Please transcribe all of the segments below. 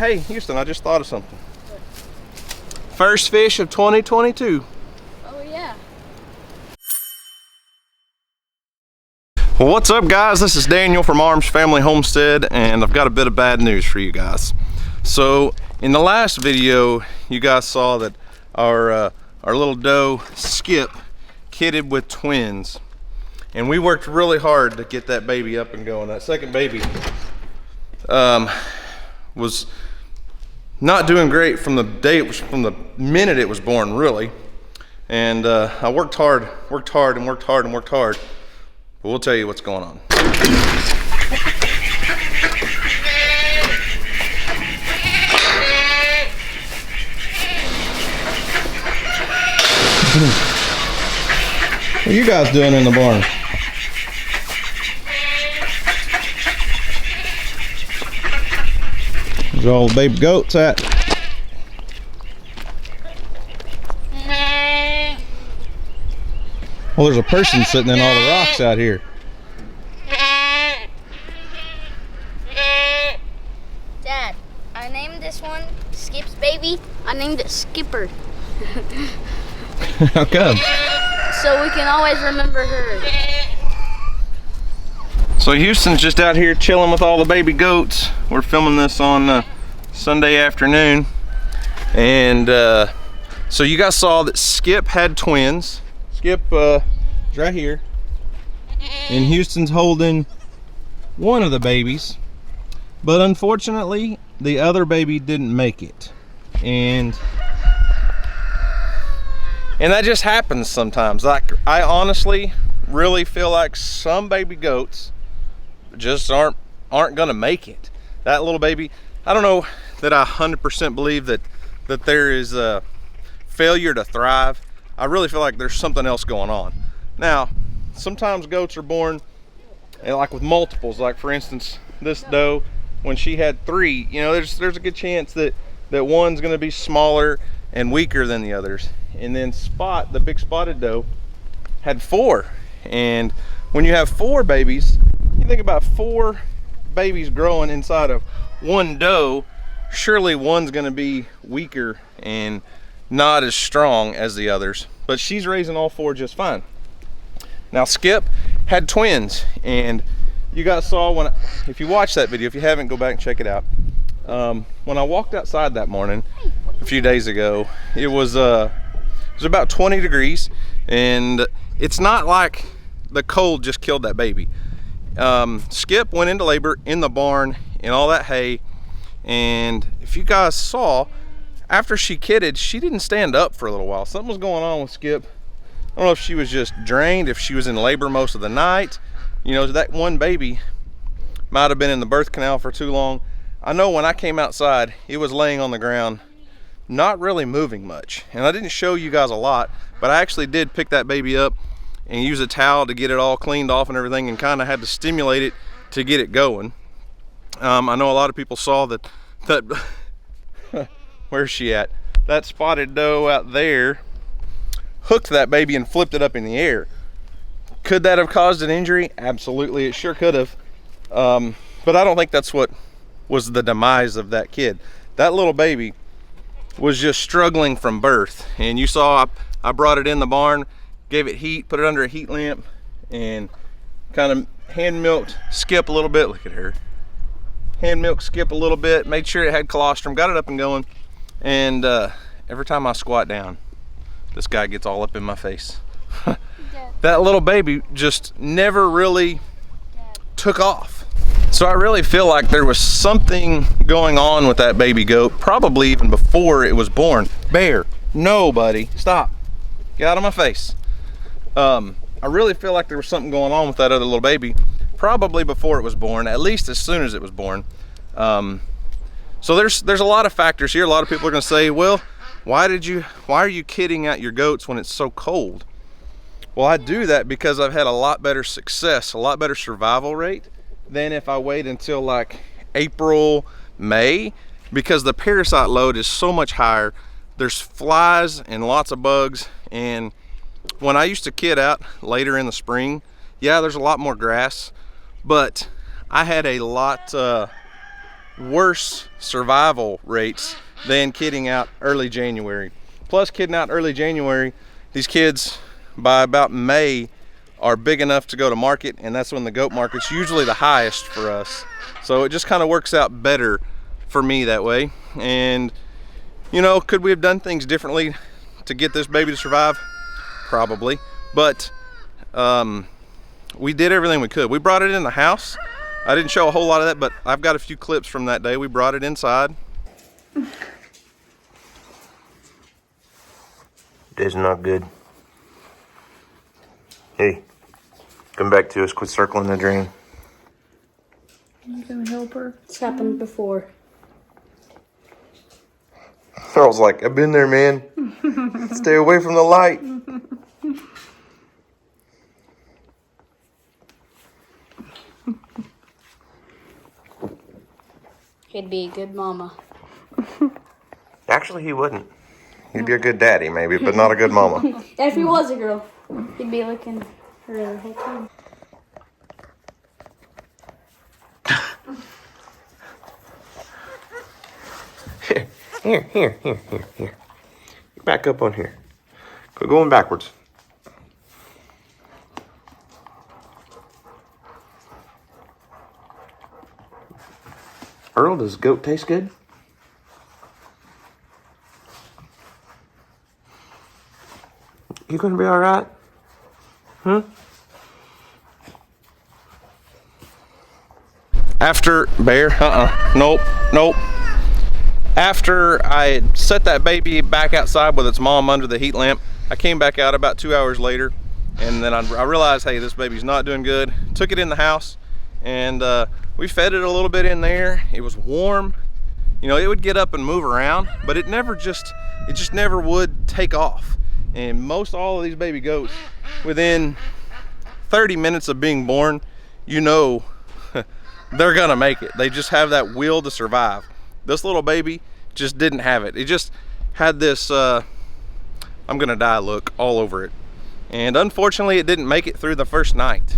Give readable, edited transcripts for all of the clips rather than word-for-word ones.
hey, Houston, I just thought of something. First fish of 2022. Oh yeah. Well, what's up, guys? This is Daniel from Arms Family Homestead, and I've got a bit of bad news for you guys. So in the last video, you guys saw that our little doe Skip kidded with twins, and we worked really hard to get that baby up and going. That second baby was not doing great from the minute it was born, really. And I worked hard, but we'll tell you what's going on. What are you guys doing in the barn? Where's all the baby goats at? Well, there's a person sitting in all the rocks out here. Dad, I named this one Skip's baby. I named it Skipper. How come? So we can always remember her. So Houston's just out here chilling with all the baby goats. We're filming this on Sunday afternoon. And so you guys saw that Skip had twins. Skip is right here. And Houston's holding one of the babies. But unfortunately, the other baby didn't make it. And that just happens sometimes. Like, I honestly really feel like some baby goats just aren't gonna make it. That little baby, I don't know that I 100% believe that there is a failure to thrive. I really feel like there's something else going on. Now, sometimes goats are born like with multiples. Like, for instance, this doe, when she had 3, you know, there's a good chance that one's gonna be smaller and weaker than the others. And then Spot, the big spotted doe, had 4. And when you have 4 babies, you think about 4 babies growing inside of one doe, surely one's gonna be weaker and not as strong as the others. But she's raising all 4 just fine. Now Skip had twins, and you guys saw if you watched that video, if you haven't, go back and check it out. When I walked outside that morning a few days ago, it was about 20 degrees, and it's not like the cold just killed that baby. Skip went into labor in the barn in all that hay, and if you guys saw, after she kidded, she didn't stand up for a little while. Something was going on with Skip. I don't know if she was just drained, if she was in labor most of the night. You know, that one baby might have been in the birth canal for too long. I know when I came outside, it was laying on the ground, not really moving much. And I didn't show you guys a lot, but I actually did pick that baby up and use a towel to get it all cleaned off and everything, and kind of had to stimulate it to get it going. I know a lot of people saw that where's she at? That spotted doe out there hooked that baby and flipped it up in the air. Could that have caused an injury? Absolutely, it sure could have. But I don't think that's what was the demise of that kid. That little baby was just struggling from birth, and you saw I brought it in the barn, gave it heat, put it under a heat lamp, and kind of hand milked Skip a little bit. Look at her. Hand milked Skip a little bit, made sure it had colostrum, got it up and going. And every time I squat down, this guy gets all up in my face. That little baby just never really took off. So I really feel like there was something going on with that baby goat, probably even before it was born. Bear, no buddy, stop. Get out of my face. I really feel like there was something going on with that other little baby, probably before it was born, at least as soon as it was born. So there's a lot of factors here. A lot of people are gonna say, well, why are you kidding at your goats when it's so cold? Well, I do that because I've had a lot better success, a lot better survival rate than if I wait until like April, May, because the parasite load is so much higher. There's flies and lots of bugs. And when I used to kid out later in the spring, yeah, there's a lot more grass, but I had a lot worse survival rates than kidding out early January. Plus, kidding out early January, these kids by about May are big enough to go to market, and that's when the goat market's usually the highest for us. So it just kind of works out better for me that way. And you know, could we have done things differently to get this baby to survive? Probably, but we did everything we could. We brought it in the house. I didn't show a whole lot of that, but I've got a few clips from that day. We brought it inside. That's not good. Hey, come back to us. Quit circling the drain. You gonna help her? It's happened before. I was like, I've been there, man. Stay away from the light. He'd be a good mama. Actually, he wouldn't. He'd be a good daddy, maybe, but not a good mama. If he was a girl, he'd be looking for her the whole time. Here. Back up on here. Quit going backwards. Earl, does goat taste good? You gonna be all right? After bear, nope. After I had set that baby back outside with its mom under the heat lamp, I came back out about 2 hours later, and then I realized, hey, this baby's not doing good. Took it in the house, and we fed it a little bit in there. It was warm. You know, it would get up and move around, but it just never would take off. And most all of these baby goats, within 30 minutes of being born, you know they're gonna make it. They just have that will to survive. This little baby just didn't have it. It just had this I'm gonna die look all over it. And unfortunately, it didn't make it through the first night.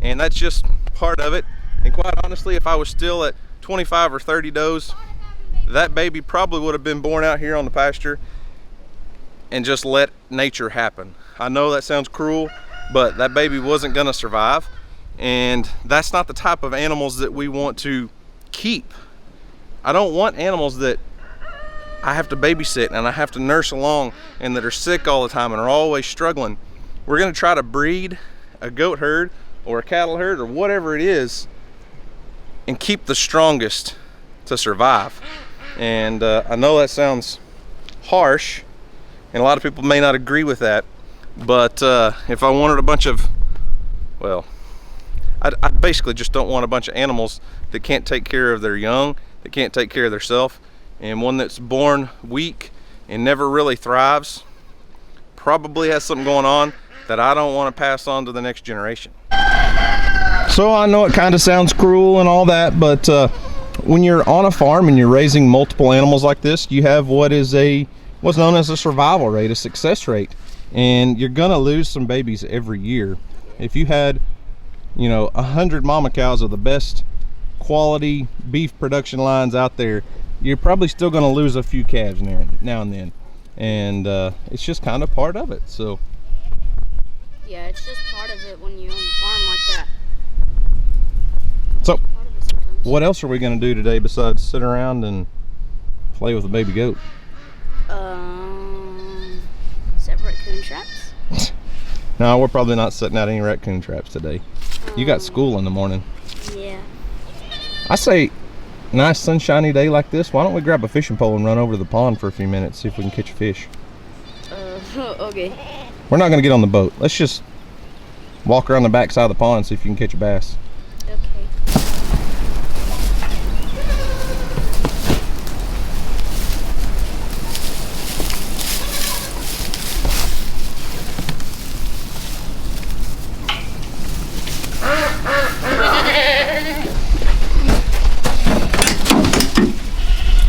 And that's just part of it. And quite honestly, if I was still at 25 or 30 does, that baby probably would have been born out here on the pasture and just let nature happen. I know that sounds cruel, but that baby wasn't gonna survive. And that's not the type of animals that we want to keep. I don't want animals that I have to babysit and I have to nurse along and that are sick all the time and are always struggling. We're gonna try to breed a goat herd or a cattle herd or whatever it is and keep the strongest to survive. And I know that sounds harsh and a lot of people may not agree with that, but if I wanted a bunch of, well, I basically just don't want a bunch of animals that can't take care of their young, that can't take care of themselves, and one that's born weak and never really thrives probably has something going on that I don't want to pass on to the next generation. So I know it kind of sounds cruel and all that, but when you're on a farm and you're raising multiple animals like this, you have what's known as a survival rate, a success rate, and you're gonna lose some babies every year. If you had, 100 mama cows of the best quality beef production lines out there, you're probably still going to lose a few calves now and then, and it's just kind of part of it. So yeah, it's just part of it when you own a farm like that. So what else are we going to do today besides sit around and play with a baby goat? Set raccoon traps? No, we're probably not setting out any raccoon traps today. You got school in the morning. Yeah. I say, nice sunshiny day like this, why don't we grab a fishing pole and run over to the pond for a few minutes, see if we can catch a fish. Okay. We're not going to get on the boat. Let's just walk around the back side of the pond and see if you can catch a bass. Okay.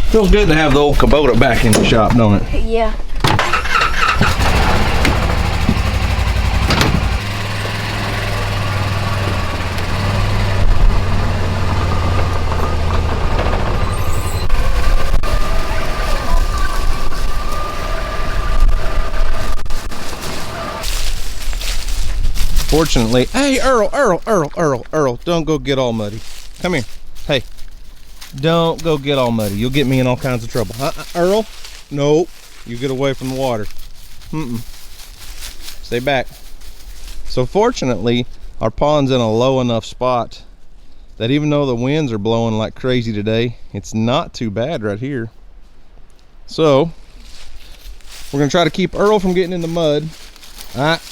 Feels good to have the old Kubota back in the shop, don't it? Yeah. Fortunately, hey, Earl, don't go get all muddy. Come here. Hey, don't go get all muddy. You'll get me in all kinds of trouble. Earl, nope. You get away from the water. Stay back. So fortunately, our pond's in a low enough spot that even though the winds are blowing like crazy today, it's not too bad right here. So we're gonna try to keep Earl from getting in the mud.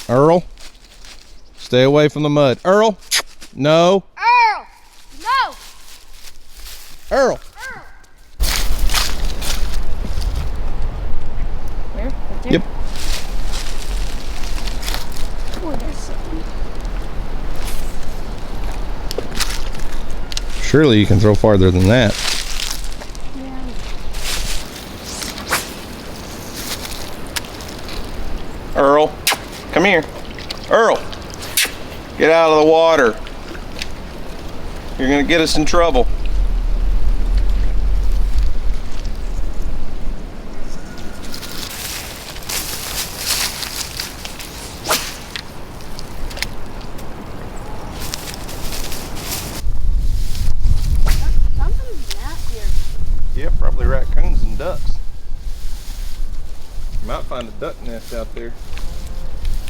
Earl, stay away from the mud. Earl, no. Earl, no. Earl. Where? Right there? Yep. Oh, there's something. Surely you can throw farther than that. Yeah. Earl, come here. Earl, get out of the water. You're gonna get us in trouble. Something's out here. Yeah, probably raccoons and ducks. Might find a duck nest out there.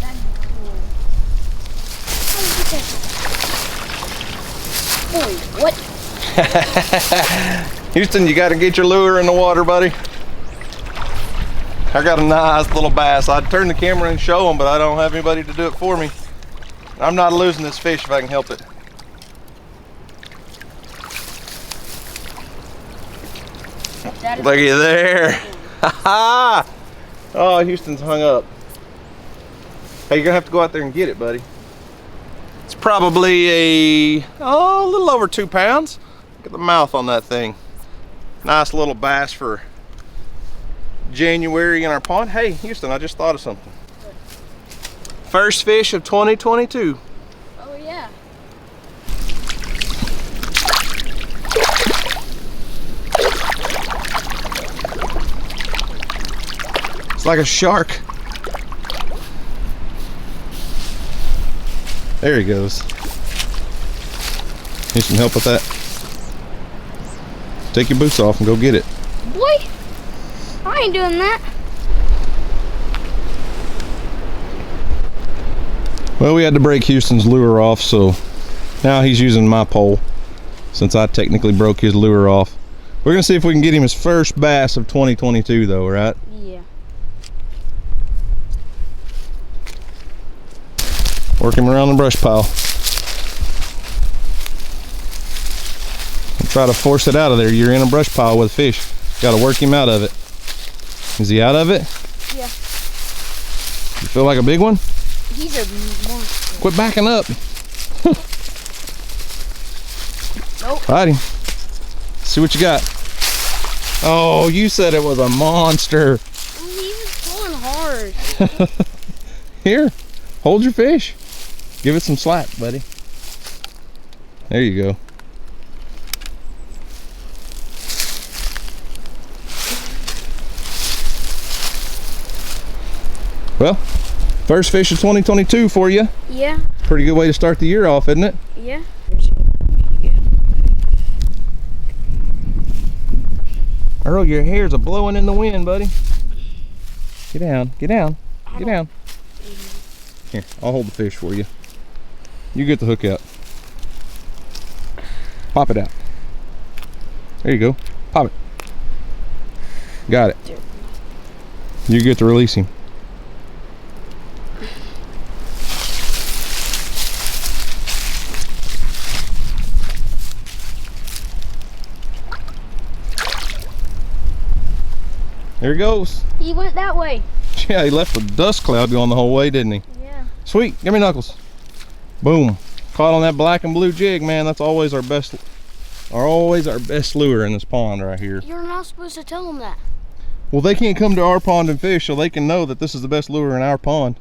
That'd be cool. Oh, what? Houston, you gotta get your lure in the water, buddy. I got a nice little bass. I'd turn the camera and show them, but I don't have anybody to do it for me. I'm not losing this fish if I can help it. Looky there. Oh, Houston's hung up. Hey, you're gonna have to go out there and get it, buddy. It's probably a little over 2 pounds. Look at the mouth on that thing. Nice little bass for January in our pond. Hey, Houston, I just thought of something. First fish of 2022. Oh, yeah. It's like a shark. There he goes. Need some help with that? Take your boots off and go get it. Boy, I ain't doing that. Well, we had to break Houston's lure off, so now he's using my pole since I technically broke his lure off. We're gonna see if we can get him his first bass of 2022 though, right? Yeah. Work him around the brush pile. Don't try to force it out of there. You're in a brush pile with fish. Got to work him out of it. Is he out of it? Yeah. You feel like a big one? He's a monster. Quit backing up. Nope. Fight him. See what you got. Oh, you said it was a monster. He was pulling hard. Here, hold your fish. Give it some slack, buddy. There you go. Well, first fish of 2022 for you. Yeah. Pretty good way to start the year off, isn't it? Yeah. Earl, your hair's a blowing in the wind, buddy. Get down, get down, get down. Here, I'll hold the fish for you. You get the hook out. Pop it out. There you go. Pop it. Got it. You get to release him. There he goes. He went that way. Yeah, he left a dust cloud going the whole way, didn't he? Yeah. Sweet, give me knuckles. Boom. Caught on that black and blue jig, man. That's always our best lure in this pond right here. You're not supposed to tell them that. Well, they can't come to our pond and fish, so they can know that this is the best lure in our pond.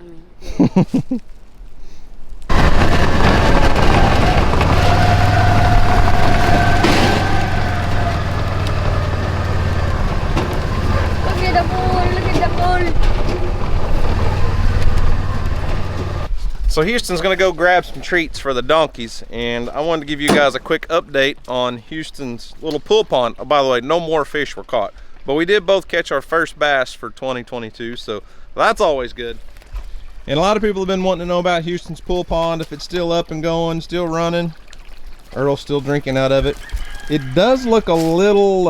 I mean, yeah. Look at the pool, look at the pool. So Houston's gonna go grab some treats for the donkeys, and I wanted to give you guys a quick update on Houston's little pool pond. Oh, by the way, no more fish were caught, but we did both catch our first bass for 2022, so that's always good. And a lot of people have been wanting to know about Houston's pool pond, if it's still up and going, still running. Earl's still drinking out of it. It does look a little,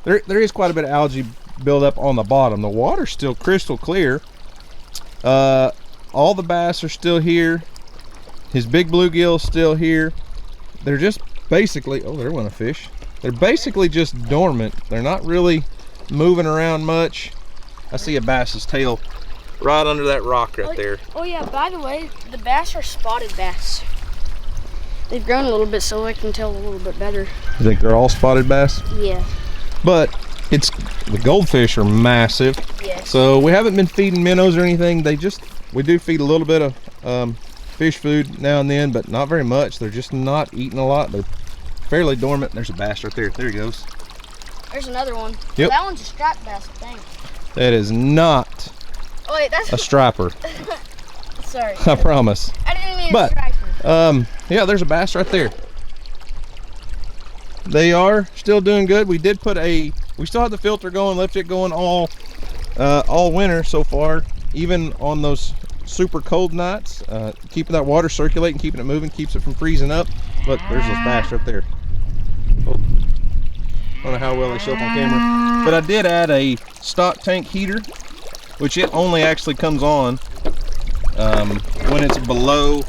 there is quite a bit of algae buildup on the bottom. The water's still crystal clear. All the bass are still here. His big bluegill's still here. They're just basically, oh, there went a fish. They're basically just dormant. They're not really moving around much. I see a bass's tail right under that rock right there. Oh yeah, by the way, the bass are spotted bass. They've grown a little bit so I can tell a little bit better. You think they're all spotted bass? Yeah. But the goldfish are massive. Yes. So we haven't been feeding minnows or anything. We do feed a little bit of fish food now and then, but not very much. They're just not eating a lot. They're fairly dormant. There's a bass right there. There he goes. There's another one. Yep. That one's a striped bass, I think. That is not Oh wait, that's a striper. sorry. I promise. I didn't mean But, a striper. Yeah, there's a bass right there. They are still doing good. We still have the filter going, left it going all winter so far, even on those super cold nights. Keeping that water circulating, keeping it moving, keeps it from freezing up. Look, there's those bass right there. Oh, I don't know how well they show up on camera, but I did add a stock tank heater, which it only actually comes on when it's below.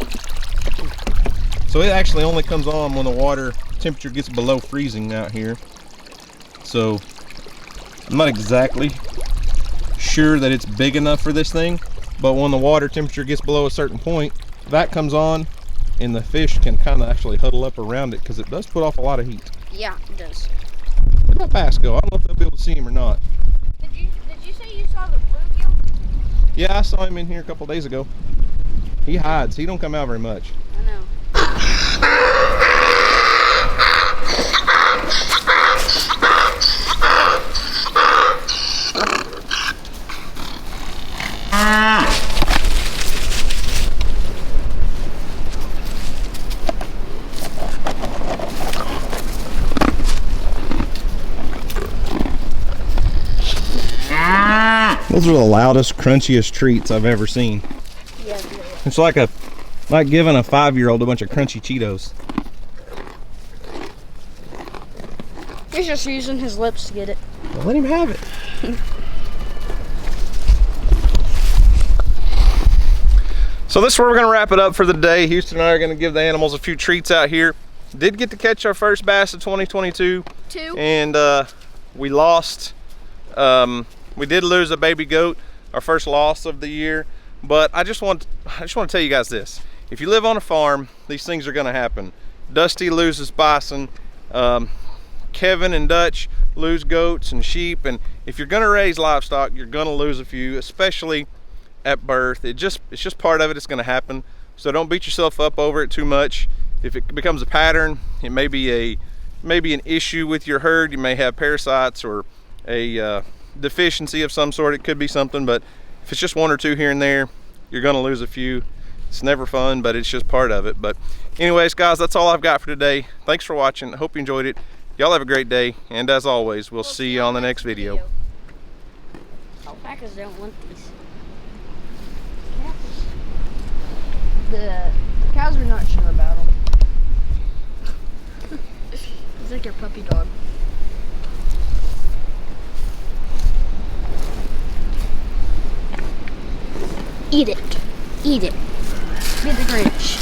So it actually only comes on when the water temperature gets below freezing out here. So I'm not exactly sure that it's big enough for this thing, but when the water temperature gets below a certain point, that comes on and the fish can kind of actually huddle up around it because it does put off a lot of heat. Yeah, it does. Where'd that bass go? I don't know if they'll be able to see him or not. Did you say you saw the bluegill? Yeah, I saw him in here a couple days ago. He hides. He don't come out very much. I know. Those are the loudest, crunchiest treats I've ever seen. Yeah. It's like giving a 5-year-old a bunch of crunchy Cheetos. He's just using his lips to get it. Well, let him have it. So this is where we're gonna wrap it up for the day. Houston and I are gonna give the animals a few treats out here. Did get to catch our first bass of 2022. And we lost. We did lose a baby goat, our first loss of the year. But I just want to tell you guys this: if you live on a farm, these things are gonna happen. Dusty loses bison. Kevin and Dutch lose goats and sheep, and if you're gonna raise livestock, you're gonna lose a few, especially at birth. It's just part of it. It's gonna happen. So don't beat yourself up over it too much. If it becomes a pattern, it may be an issue with your herd. You may have parasites or a deficiency of some sort. It could be something, but if it's just one or two here and there, you're gonna lose a few. It's never fun, but it's just part of it. But anyways, guys, that's all I've got for today. Thanks for watching. I hope you enjoyed it. Y'all have a great day, and as always, we'll see you on the next video. Alpacas don't want these. The cows are not sure about them. It's like your puppy dog. Eat it. Eat it. Be the Grinch.